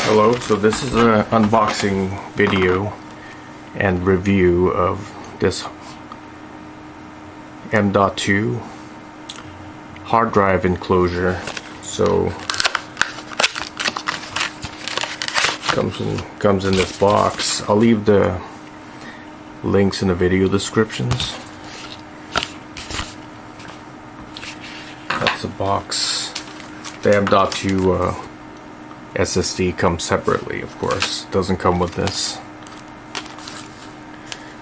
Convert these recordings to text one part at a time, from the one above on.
Hello, so this is an unboxing video and review of this M.2 hard drive enclosure. So comes in this box. I'll leave the links in the video descriptions. That's the box. The M.2 SSD comes separately, of course. Doesn't come with this.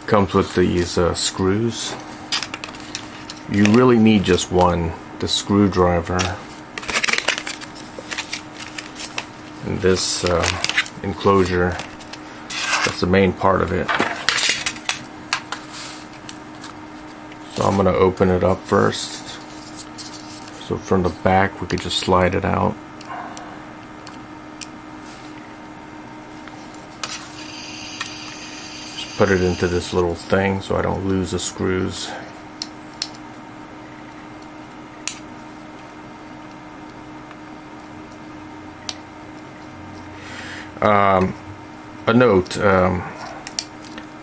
Comes with these screws. You really need just one, the screwdriver, and this enclosure. That's the main part of it. So I'm gonna open it up first. So from the back we could just slide it out. Put it into this little thing so I don't lose the screws. A note,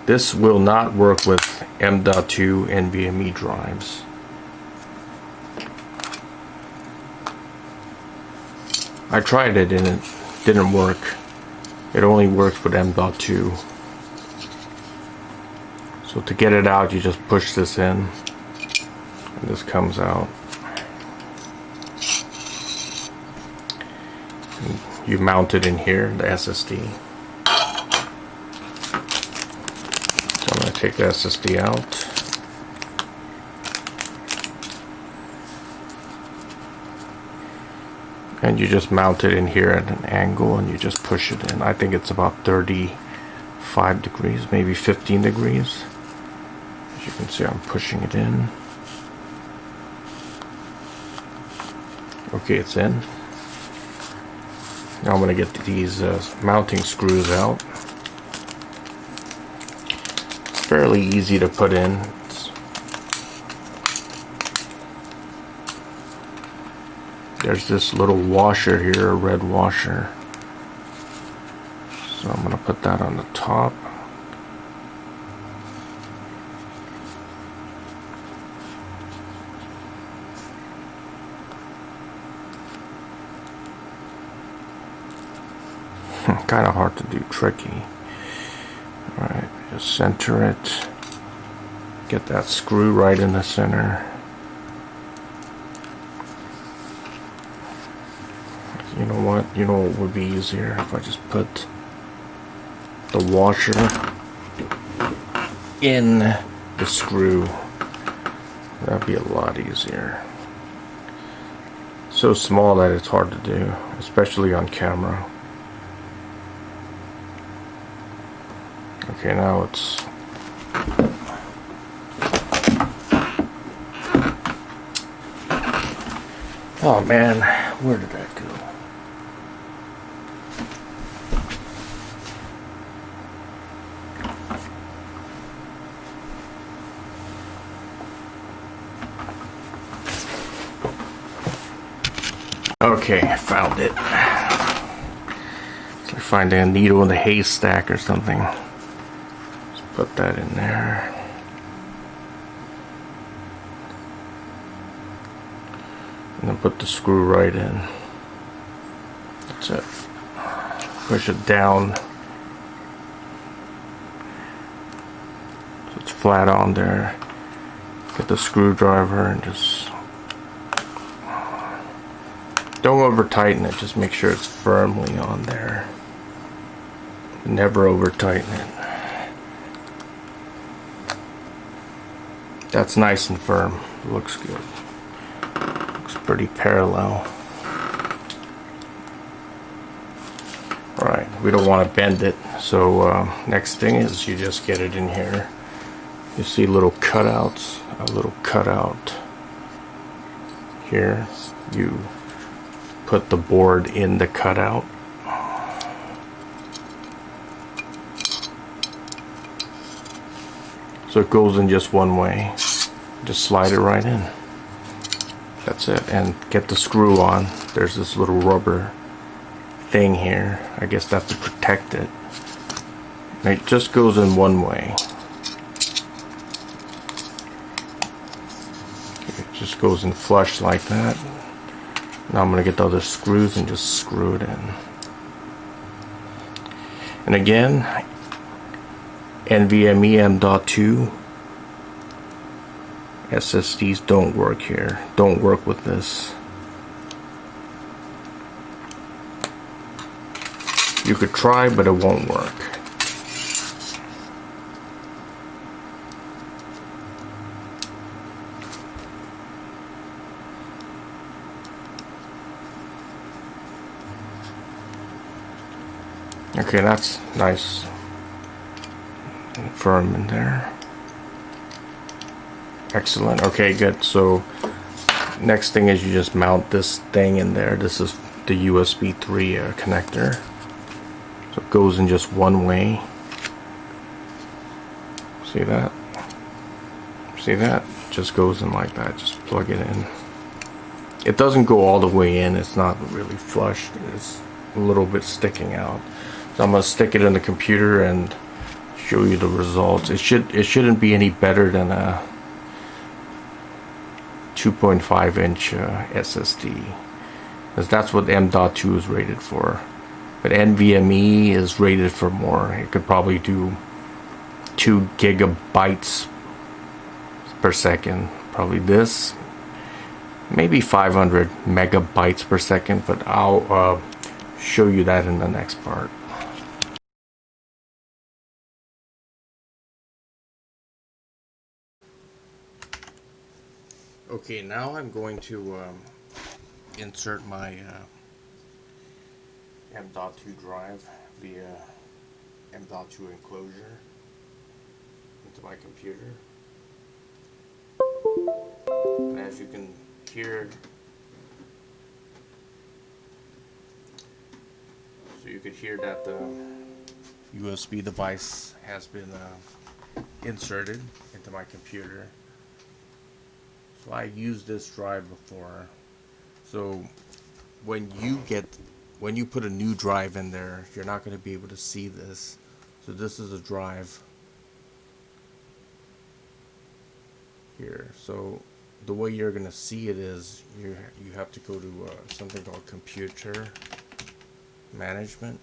this will not work with M.2 NVMe drives. I tried it and it didn't work. It only works with M.2. So to get it out, you just push this in, and this comes out. And you mount it in here, the SSD. So I'm going to take the SSD out. And you just mount it in here at an angle, and you just push it in. I think it's about 35 degrees, maybe 15 degrees. As you can see, I'm pushing it in. Okay, it's in. Now I'm going to get these mounting screws out. It's fairly easy to put in. There's this little washer here, a red washer. So I'm going to put that on the top. Kind of hard to do, tricky. Alright, just center it. Get that screw right in the center. You know what? You know what would be easier if I just put the washer in the screw. That'd be a lot easier. So small that it's hard to do, especially on camera. Okay, now it's oh man, where did that go? Okay, I found it. It's like finding a needle in a haystack or something. Put that in there. And then put the screw right in. That's it. Push it down. So it's flat on there. Get the screwdriver and just don't over tighten it, just make sure it's firmly on there. Never over tighten it. That's nice and firm. Looks good. Looks pretty parallel. Alright, we don't want to bend it. So next thing is you just get it in here. You see little cutouts. A little cutout here. You put the board in the cutout. So it goes in just one way. Just slide it right in. That's it. And get the screw on. There's this little rubber thing here. I guess that's to protect it. And it just goes in one way. It just goes in flush like that. Now I'm going to get the other screws and just screw it in. And again, NVMe M.2 SSDs don't work here. Don't work with this. You could try, but it won't work. Okay, that's nice and firm in there. Excellent. Okay, good. So next thing is you just mount this thing in there. This is the USB 3 connector. So it goes in just one way. See that? See that? It just goes in like that. Just plug it in. It doesn't go all the way in. It's not really flush. It's a little bit sticking out. So I'm going to stick it in the computer and show you the results. It shouldn't be any better than a 2.5 inch SSD, because that's what M.2 is rated for. But NVMe is rated for more. It could probably do 2 gigabytes per second. Probably this, maybe 500 megabytes per second, but I'll show you that in the next part. Okay, now I'm going to insert my M.2 drive via M.2 enclosure into my computer. And as you can hear, so you could hear that the USB device has been inserted into my computer. So I used this drive before. So when you put a new drive in there, you're not going to be able to see this. So this is a drive here. So the way you're going to see it is you have to go to something called computer management.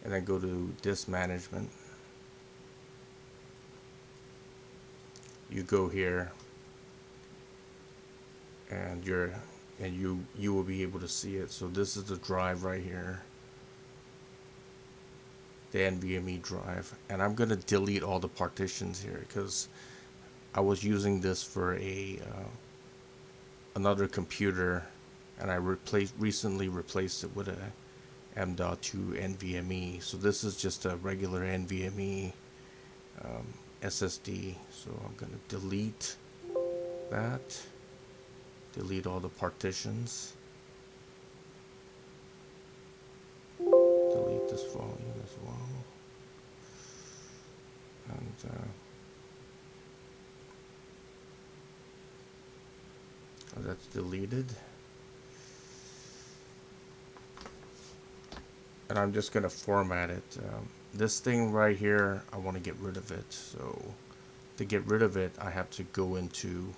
And then go to disk management. You go here, and you will be able to see it. So this is the drive right here, the NVMe drive, and I'm gonna delete all the partitions here because I was using this for another computer, and I recently replaced it with a M.2 NVMe. So this is just a regular NVMe SSD. So I'm going to delete that, delete all the partitions, delete this volume as well, and that's deleted. And I'm just going to format it. This thing right here, I want to get rid of it. So to get rid of it, I have to go into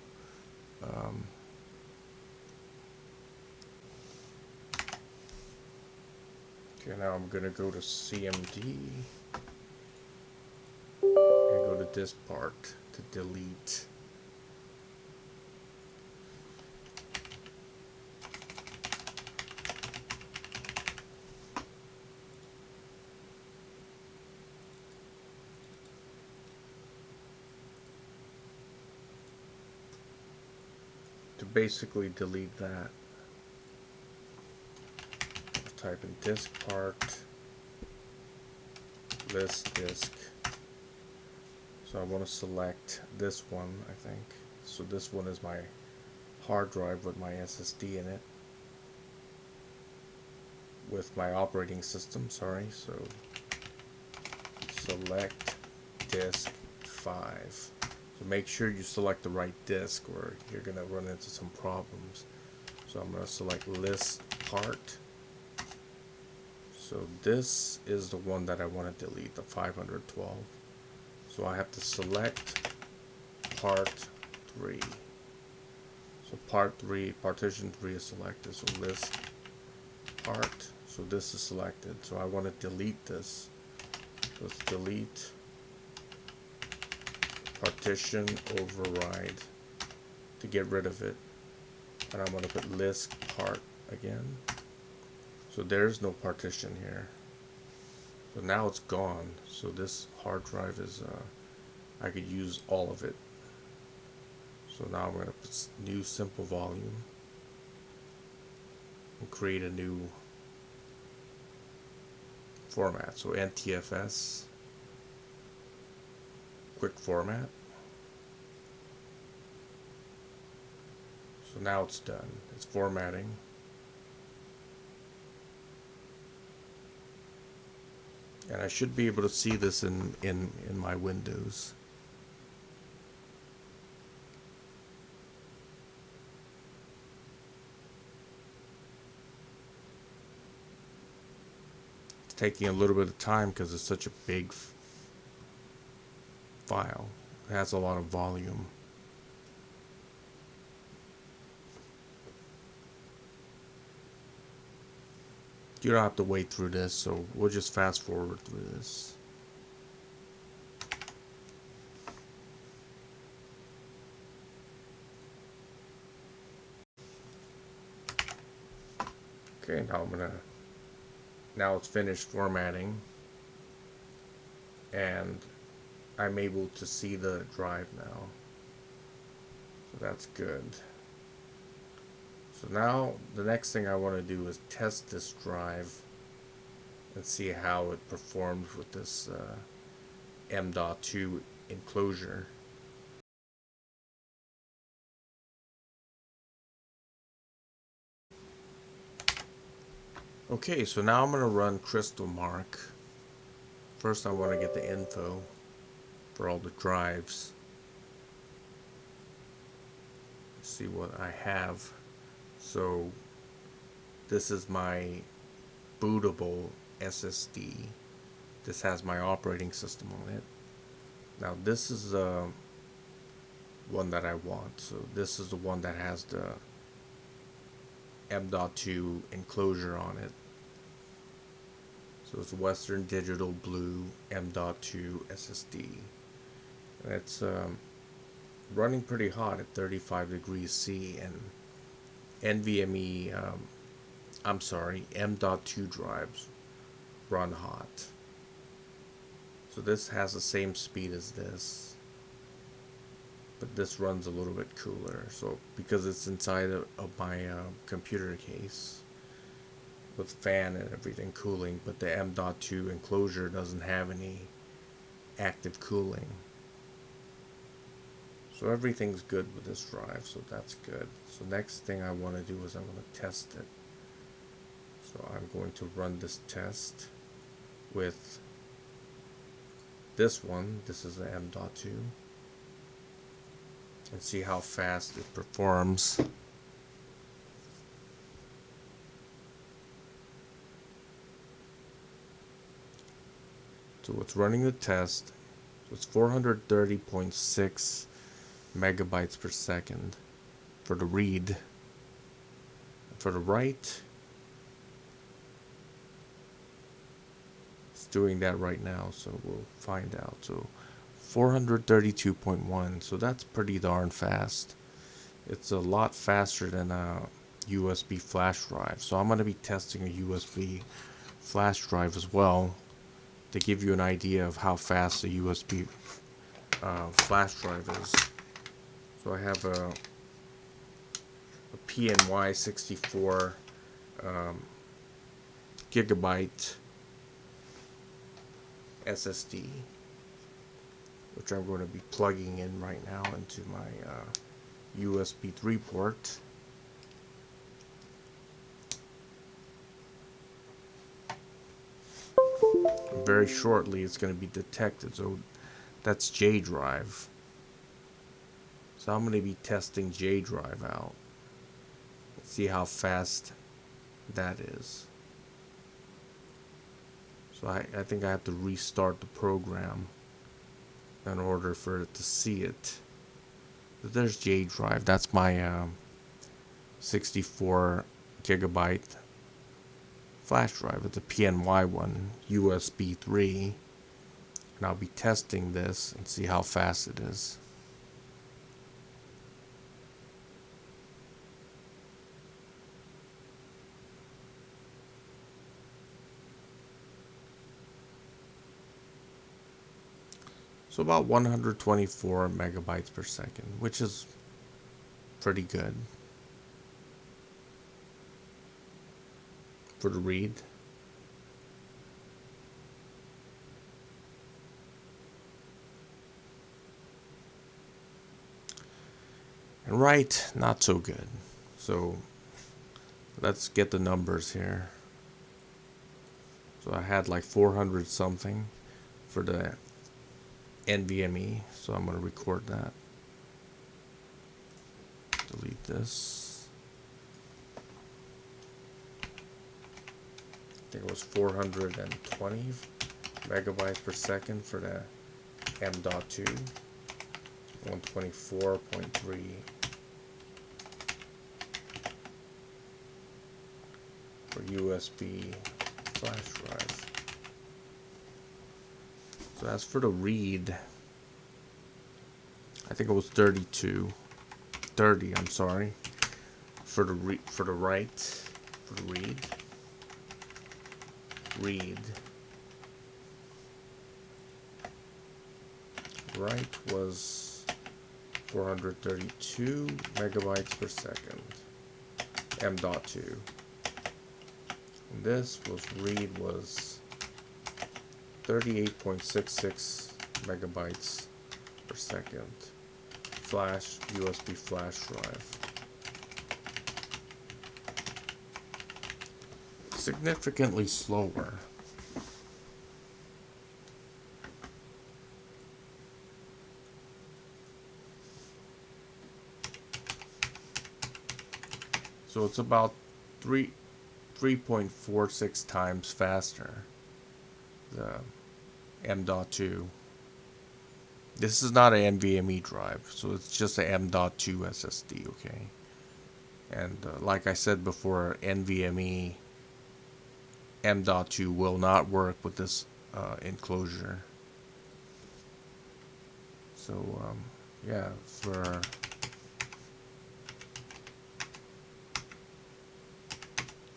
okay, now I'm going to go to CMD and go to this part to delete. To basically delete that, type in disk part, list disk. So I want to select this one, I think. So this one is my hard drive with my SSD in it, with my operating system, sorry. So select disk 5. So make sure you select the right disk or you're going to run into some problems. So I'm going to select list part. So this is the one that I want to delete, the 512. So I have to select part 3. So part 3, partition 3 is selected. So list part. So this is selected. So I want to delete this. Let's delete partition override to get rid of it. And I'm going to put list part again. So there's no partition here. So now it's gone. So this hard drive is, I could use all of it. So now I'm going to put new simple volume and create a new format. So NTFS, quick format. So now it's done. It's formatting. And I should be able to see this in my windows. It's taking a little bit of time because it's such a big file. It has a lot of volume. You don't have to wait through this, so we'll just fast forward through this. Okay, now it's finished formatting, and I'm able to see the drive now. So that's good. So now the next thing I want to do is test this drive and see how it performs with this M.2 enclosure. Okay, so now I'm going to run Crystal Mark. First I want to get the info for all the drives. Let's see what I have. So this is my bootable SSD. This has my operating system on it. Now this is the one that I want. So this is the one that has the M.2 enclosure on it. So it's Western Digital Blue M.2 SSD. And it's running pretty hot at 35 degrees C, and NVMe, M.2 drives run hot. So this has the same speed as this, but this runs a little bit cooler. So because it's inside of my computer case with fan and everything cooling, but the M.2 enclosure doesn't have any active cooling. So everything's good with this drive, so that's good. So next thing I want to do is I want to test it. So I'm going to run this test with this one. This is the M.2, and see how fast it performs. So it's running the test. So it's 430.6 megabytes per second for the read. For the write, it's doing that right now, so we'll find out. So 432.1, so that's pretty darn fast. It's a lot faster than a USB flash drive. So I'm going to be testing a USB flash drive as well to give you an idea of how fast a USB flash drive is. So I have a PNY 64 gigabyte SSD, which I'm going to be plugging in right now into my USB 3 port. Very shortly it's going to be detected. So that's J drive. So I'm going to be testing J drive out. See how fast that is. So I think I have to restart the program in order for it to see it. But there's J drive. That's my 64 gigabyte flash drive. It's a PNY one, USB 3. And I'll be testing this and see how fast it is. So about 124 megabytes per second, which is pretty good for the read. And write, not so good. So let's get the numbers here. So I had like 400 something for the NVMe, so I'm going to record that. Delete this. I think it was 420 megabytes per second for the M.2, 124.3 for USB flash drive. So as for the read, I think it was 30, I'm sorry, for the write, for the read write was 432 megabytes per second, M.2. And this was read was 38.66 megabytes per second. Flash, USB flash drive. Significantly slower. So it's about 3.46 times faster. The M.2. This is not an NVMe drive, so it's just an M.2 SSD, okay? And like I said before, NVMe M.2 will not work with this enclosure. So, yeah, so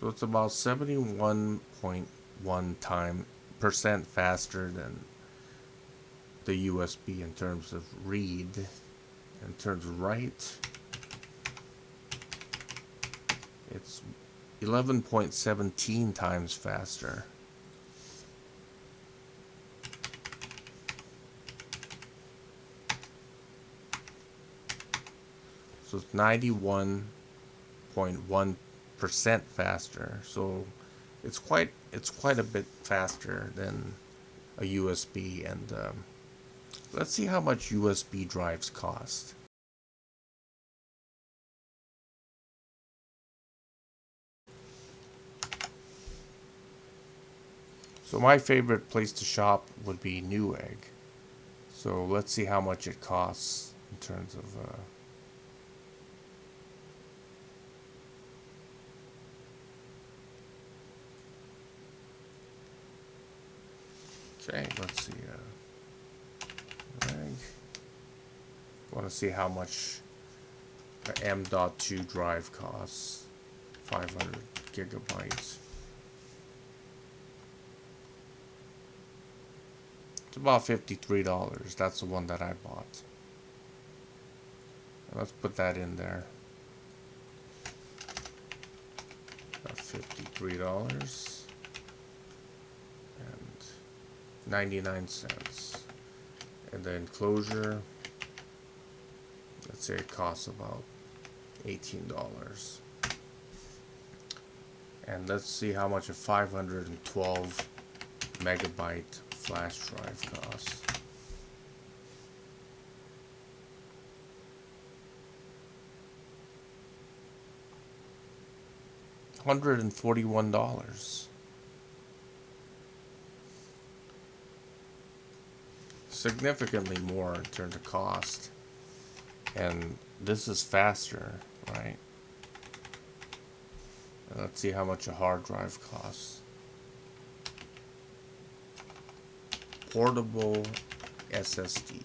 it's about 71.1% faster than the USB in terms of read. In terms of write, it's 11.17 times faster. So it's 91.1% faster. So it's quite a bit faster than a USB. And let's see how much USB drives cost. So my favorite place to shop would be Newegg. So let's see how much it costs in terms of okay, let's see. Newegg. Want to see how much the M.2 drive costs. 500 gigabytes. It's about $53. That's the one that I bought. Let's put that in there. About $53 and 99 cents. And the enclosure, let's say it costs about $18. And let's see how much a 512 megabyte flash drive costs. $141. Significantly more in terms of cost. And this is faster, right? And let's see how much a hard drive costs. Portable SSD.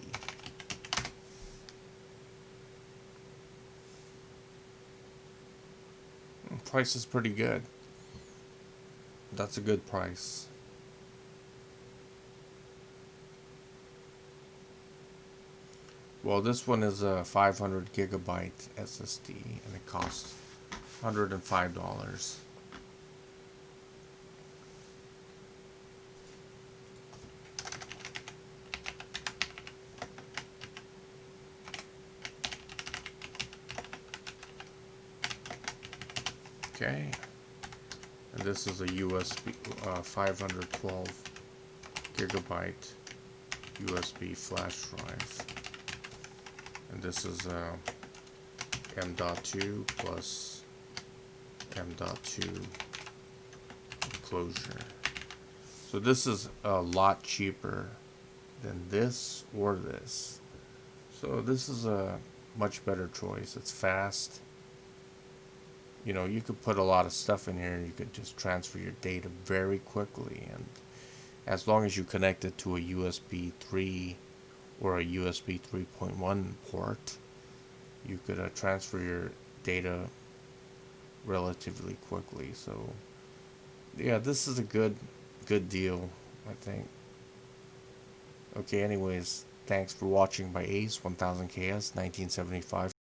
Price is pretty good. That's a good price. Well, this one is a 500 gigabyte SSD and it costs $105. Okay. And this is a USB 512 gigabyte USB flash drive. And this is M.2 plus M.2 Enclosure. So this is a lot cheaper than this or this. So this is a much better choice. It's fast. You know, you could put a lot of stuff in here and you could just transfer your data very quickly. And as long as you connect it to a USB 3 or a USB 3.1 port, you could transfer your data relatively quickly. So yeah, this is a good deal, I think. Okay, anyways, thanks for watching by Ace 1000KS 1975